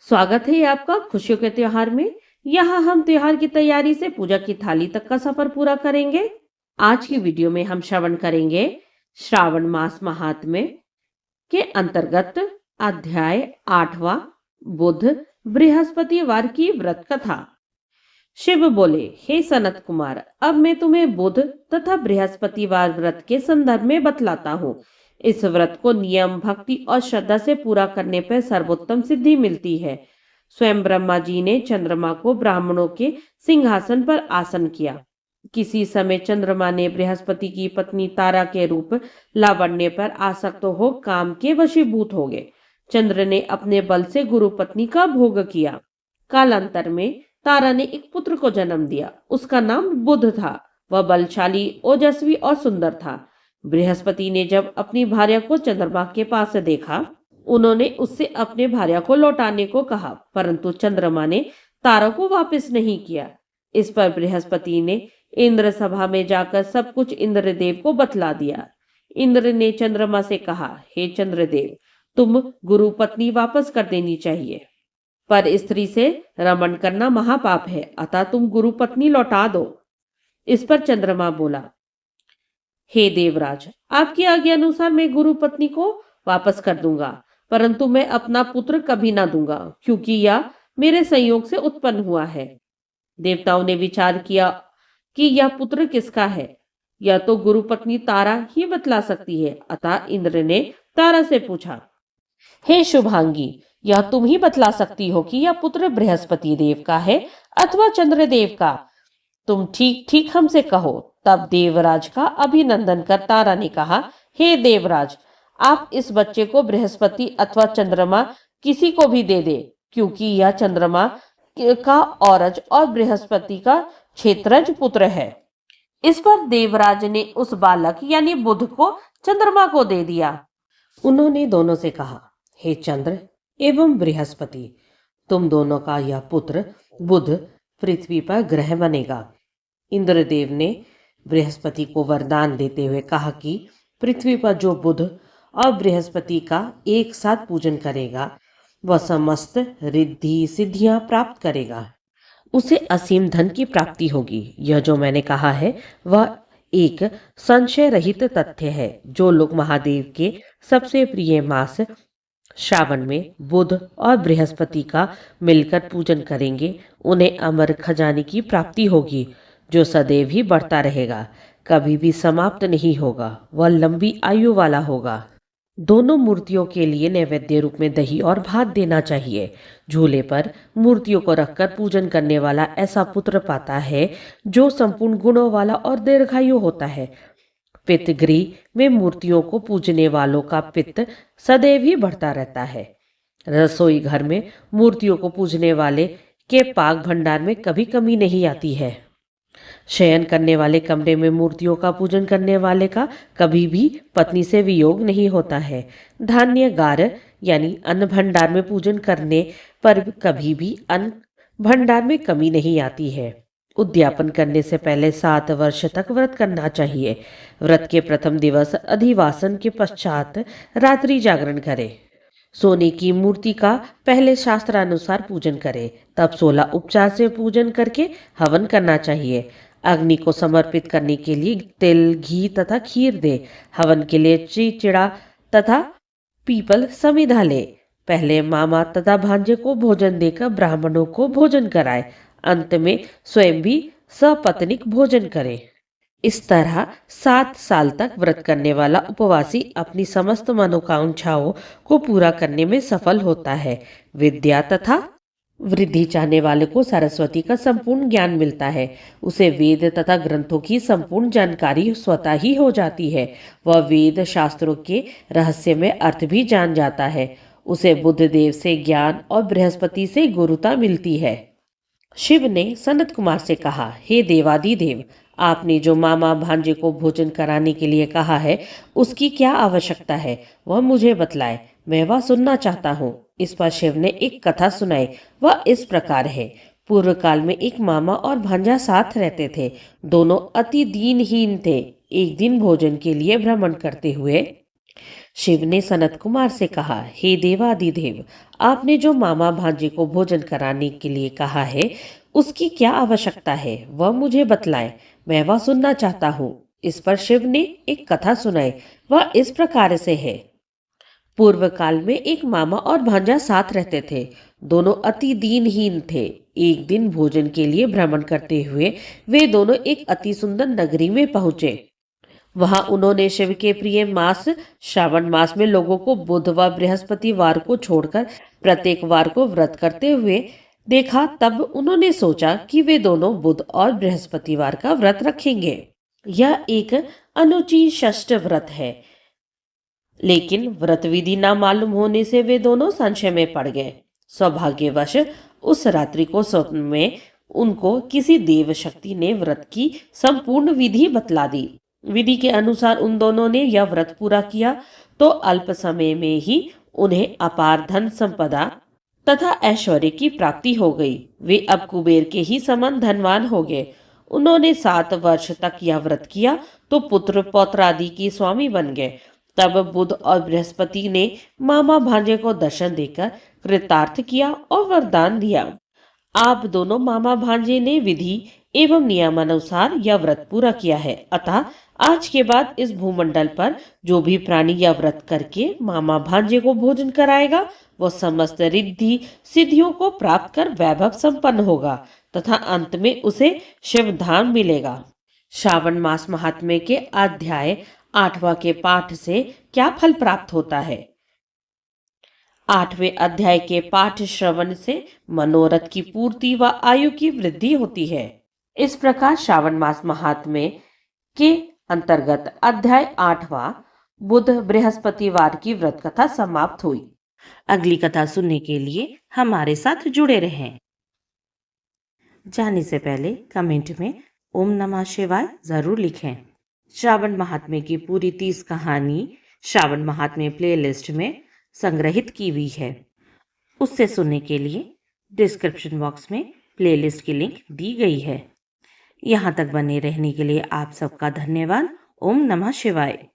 स्वागत है आपका खुशियों के त्योहार में। यहाँ हम त्योहार की तैयारी से पूजा की थाली तक का सफर पूरा करेंगे। आज की वीडियो में हम श्रवण करेंगे श्रावण मास महात्म्य के अंतर्गत अध्याय 8वां, बुध बृहस्पतिवार की व्रत कथा। शिव बोले, हे सनत कुमार, अब मैं तुम्हें बुध तथा बृहस्पतिवार व्रत के संदर्भ में बतलाता हूँ। इस व्रत को नियम, भक्ति और श्रद्धा से पूरा करने पर सर्वोत्तम सिद्धि मिलती है। स्वयं ब्रह्मा जी ने चंद्रमा को ब्राह्मणों के सिंहासन पर आसन किया। किसी समय चंद्रमा ने बृहस्पति की पत्नी तारा के रूप लावण्य पर आसक्त हो काम के वशीभूत हो गए। चंद्र ने अपने बल से गुरु पत्नी का भोग किया। कालांतर में तारा ने एक पुत्र को जन्म दिया। उसका नाम बुध था। वह बलशाली, ओजस्वी और सुंदर था। बृहस्पति ने जब अपनी भार्या को चंद्रमा के पास देखा, उन्होंने उससे अपने भार्या को लौटाने को कहा, परंतु चंद्रमा ने तारा को वापस नहीं किया। इस पर बृहस्पति ने इंद्र सभा में जाकर सब कुछ इंद्रदेव को बतला दिया। इंद्र ने चंद्रमा से कहा, हे चंद्रदेव, तुम गुरु पत्नी वापस कर देनी चाहिए, पर स्त्री से रमण करना महापाप है, अतः तुम गुरु पत्नी लौटा दो। इस पर चंद्रमा बोला, हे देवराज, आपकी आज्ञा अनुसार मैं गुरु पत्नी को वापस कर दूंगा, परंतु मैं अपना पुत्र कभी ना दूंगा, क्योंकि यह मेरे संयोग से उत्पन्न हुआ है। देवताओं ने विचार किया कि यह पुत्र किसका है। यह तो गुरु पत्नी तारा ही बतला सकती है। अतः इंद्र ने तारा से पूछा, हे शुभांगी, यह तुम ही बतला सकती हो कि यह पुत्र बृहस्पति देव का है अथवा चंद्रदेव का। तुम ठीक ठीक हमसे कहो। तब देवराज का अभिनंदन कर तारा ने कहा, हे देवराज, आप इस बच्चे को बृहस्पति अथवा चंद्रमा किसी को भी दे दे, क्योंकि यह चंद्रमा का औरज और बृहस्पति का क्षेत्रज पुत्र है। इस पर देवराज ने उस बालक यानी बुध को चंद्रमा को दे दिया। उन्होंने दोनों से कहा, हे चंद्र एवं बृहस्पति, तुम दोनों का यह पुत्र बुध पृथ्वी पर ग्रह बनेगा। इंद्रदेव ने बृहस्पति को वरदान देते हुए कहा कि पृथ्वी पर जो बुध और बृहस्पति का एक साथ पूजन करेगा, वह समस्त रिद्धि सिद्धियां प्राप्त करेगा। उसे असीम धन की प्राप्ति होगी। यह जो मैंने कहा है वह एक संशय रहित तथ्य है। जो लोग महादेव के सबसे प्रिय मास श्रावण में बुध और बृहस्पति का मिलकर पूजन करेंगे, उन्हें अमर खजाने की प्राप्ति होगी, जो सदैव ही बढ़ता रहेगा, कभी भी समाप्त नहीं होगा। वह लंबी आयु वाला होगा। दोनों मूर्तियों के लिए नैवेद्य रूप में दही और भात देना चाहिए। झूले पर मूर्तियों को रखकर पूजन करने वाला ऐसा पुत्र पाता है जो संपूर्ण गुणों वाला और दीर्घायु होता है। पित्त गृह में मूर्तियों को पूजने वालों का पित्त सदैव ही बढ़ता रहता है। रसोई घर में मूर्तियों को पूजने वाले के पाक भंडार में कभी कमी नहीं आती है। शयन करने वाले कमरे में मूर्तियों का पूजन करने वाले का कभी भी पत्नी से वियोग नहीं होता है। धान्य गार यानी अन्न भंडार में पूजन करने पर कभी भी अन्न भंडार में कमी नहीं आती है। उद्यापन करने से पहले 7 वर्ष तक व्रत करना चाहिए। व्रत के प्रथम दिवस अधिवासन के पश्चात रात्रि जागरण करें। सोने की मूर्ति का पहले शास्त्रानुसार पूजन करें, तब 16 उपचार से पूजन करके हवन करना चाहिए। अग्नि को समर्पित करने के लिए तिल, घी तथा खीर दे। हवन के लिए चिड़ा तथा पीपल समिधा ले। पहले मामा तथा भांजे को भोजन देकर ब्राह्मणों को भोजन कराए। अंत में स्वयं भी सपत्नीक भोजन करे। इस तरह 7 साल तक व्रत करने वाला उपवासी अपनी समस्त मनोकांक्षाओं को पूरा करने में सफल होता है। विद्या तथा वृद्धि चाहने वाले को सरस्वती का संपूर्ण ज्ञान मिलता है। उसे वेद तथा ग्रंथों की संपूर्ण जानकारी स्वतः ही हो जाती है। वह वेद शास्त्रों के रहस्य में अर्थ भी जान जाता है। उसे बुध देव से ज्ञान और बृहस्पति से गुरुता मिलती है। शिव ने सनत कुमार से कहा, हे देवादिदेव, आपने जो मामा भांजे को भोजन कराने के लिए कहा है, उसकी क्या आवश्यकता है, वह मुझे बतलाए। मैं वह सुनना चाहता हूँ। इस पर शिव ने एक कथा सुनाई। वह इस प्रकार है। पूर्व काल में एक मामा और भांजा साथ रहते थे। दोनों अति दीनहीन थे। एक दिन भोजन के लिए भ्रमण करते हुए शिव ने सनत कुमार से कहा, हे देवादिदेव, आपने जो मामा भांजे को भोजन कराने के लिए कहा है, उसकी क्या आवश्यकता है, वह मुझे बतलाएं। मैं वह सुनना चाहता हूँ। इस पर शिव ने एक कथा सुनाई। वह इस प्रकार से है। पूर्व काल में एक मामा और भांजा साथ रहते थे। दोनों अति दीनहीन थे। एक दिन भोजन के लिए भ्रमण करते हुए वे दोनों एक अति सुंदर नगरी में पहुंचे। वहां उन्होंने शिव के प्रिय मास श्रावण मास में लोगों को बुध व बृहस्पतिवार को छोड़कर प्रत्येक वार को व्रत करते हुए देखा। तब उन्होंने सोचा कि वे दोनों बुध और बृहस्पतिवार का व्रत रखेंगे। यह एक अनुचित व्रत है, लेकिन व्रत विधि न मालूम होने से वे दोनों संशय में पड़ गए। सौभाग्यवश उस रात्रि को स्वप्न में उनको किसी देव शक्ति ने व्रत की संपूर्ण विधि बतला दी। विधि के अनुसार उन दोनों ने यह व्रत पूरा किया तो अल्प समय में ही उन्हें अपार धन संपदा तथा ऐश्वर्य की प्राप्ति हो गई। वे अब कुबेर के ही समान धनवान हो गए। उन्होंने 7 वर्ष तक यह व्रत किया तो पुत्र पौत्र आदि की स्वामी बन गए। तब बुध और बृहस्पति ने मामा भांजे को दर्शन देकर कृतार्थ किया और वरदान दिया। आप दोनों मामा भांजे ने विधि एवं नियमानुसार यह व्रत पूरा किया है। अतः आज के बाद इस भूमंडल पर जो भी प्राणी यह व्रत करके मामा भांजे को भोजन कराएगा, वह समस्त रिद्धि सिद्धियों को प्राप्त कर वैभव संपन्न होगा तथा अंत में उसे शिवधाम मिलेगा। श्रावण मास महात्म्य के अध्याय 8वां के पाठ से क्या फल प्राप्त होता है? 8वें अध्याय के पाठ श्रवण से मनोरथ की पूर्ति व आयु की वृद्धि होती है। इस प्रकार श्रावण मास महात्म्य के अंतर्गत अध्याय 8वां बुध बृहस्पतिवार की व्रत कथा समाप्त हुई। अगली कथा सुनने के लिए हमारे साथ जुड़े रहें। जाने से पहले कमेंट में ओम नमः शिवाय जरूर लिखें। श्रावण महात्म्य की पूरी 30 कहानी श्रावण महात्म्य प्लेलिस्ट में संग्रहित की हुई है। उससे सुनने के लिए डिस्क्रिप्शन बॉक्स में प्लेलिस्ट की लिंक दी गई है। यहाँ तक बने रहने के लिए आप सबका धन्यवाद। ओम नमः शिवाय।